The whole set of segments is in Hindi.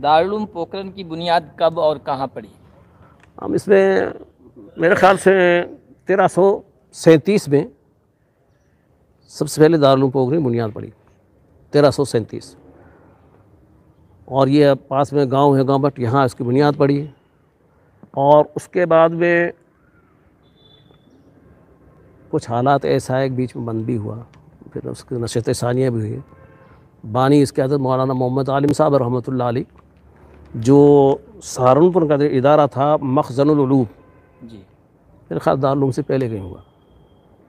दारुल पोखरण की बुनियाद कब और कहाँ पड़ी? हम इसमें मेरे ख्याल से 1337 में सबसे पहले दारुल पोखरण की बुनियाद पड़ी, 1337। और ये पास में गांव है गांवट, यहाँ इसकी बुनियाद पड़ी है। और उसके बाद में कुछ हालात ऐसा है, बीच में बंद भी हुआ, फिर उसकी नशत सानिया भी हुई। बानी इसके हज़रत मौलाना मोहम्मद आलिम साहब रहमतुल्लाह अलैह, जो सहारनपुर का इदारा था मखज़नुल उलूम जी, मेरे ख्याल दारुल उलूम से पहले कहीं हुआ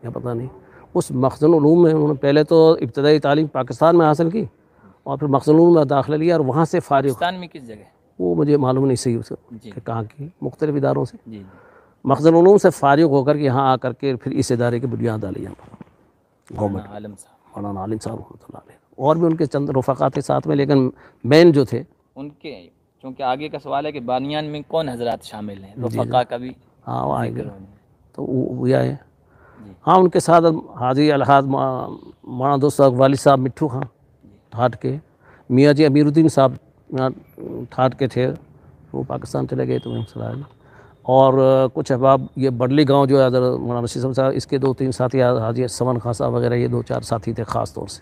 या पता नहीं। उस मखज़नुल उलूम में उन्होंने पहले तो इब्तदाई तालीम पाकिस्तान में हासिल की और फिर मखज़नुल उलूम में दाखिला लिया और वहाँ से फारिग। पाकिस्तान में किस जगह? वो मुझे मालूम नहीं सही उसका जी, कि कहाँ की, मुख्तलिफ इदारों से। जी, जी। मखज़नुल उलूम से फारिग होकर के यहाँ आकर के फिर इस इदारे की बुनियाद डाली यहाँ पर गवर्नमेंट, आलम साहब, मौलाना आलिम साहब रहमतुल्लाह अलैह। और भी उनके चंद रफ़क़ा थे साथ में, लेकिन मेन जो थे उनके, क्योंकि आगे का सवाल है कि बानियान में कौन हजरात शामिल हैं, रफ़क़ा का भी हाँ वो आएंगे जिक्र होना है। तो वो आए। जी, हाँ उनके साथ हाजी अलहाज मौलाना दोस्त साहब वालिद साहब मिट्ठू खां ठाट के, मियाँ जी अमीरुद्दीन साहब यहाँ ठाट के थे, वो पाकिस्तान चले गए तो मैं सलाह। और कुछ अहबाब ये बडली गांव जो है मौलाना रशीद साहब, इसके 2-3 साथी हाजी समन खां साहब वगैरह, ये 2-4 साथी थे ख़ास तौर से।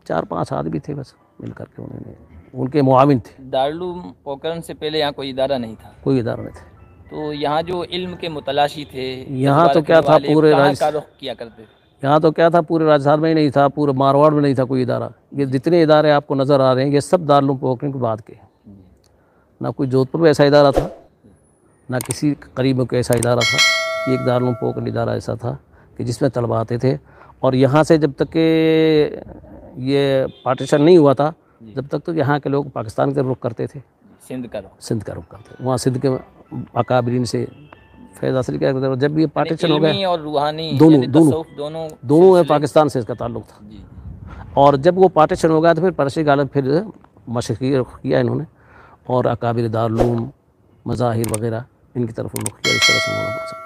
4-5 आदमी थे बस मिल करके, उन्होंने उनके मुआविन थे। दारुल पोखरण से पहले यहाँ कोई इदारा नहीं था, कोई इदारा नहीं थे तो यहाँ जो इल्म के मुतलाशी थे, यहाँ तो क्या था, पूरे कहाँ का रुख किया करते थे? यहाँ तो क्या था, पूरे राजस्थान में ही नहीं था, पूरे मारवाड़ में नहीं था कोई इदारा। ये जितने इदारे आपको नज़र आ रहे हैं ये सब दारुल पोखरण के बाद के। ना कोई जोधपुर में ऐसा इदारा था, ना किसी करीब का ऐसा इदारा था। ये एक दारुल पोखरण इदारा ऐसा था कि जिसमें तलबा आते थे। और यहाँ से जब तक के ये पार्टीशन नहीं हुआ था, जब तक तो यहाँ के लोग पाकिस्तान के रुख करते थे, सिंध का रुख करते। वहाँ सिंध के अकाबरीन से फैज़ हासिल किया करते। जब ये पार्टीशन हो गया, और रूहानी दोनों में पाकिस्तान से इसका ताल्लुक़ था। जी, और जब वो पार्टीशन हो गया तो फिर परशी गालब फिर मशरक़ी रुख किया इन्होंने, और अकाबिर दारुल उलूम, मज़ाहिर वगैरह इनकी तरफ रुख किया। इस तरह से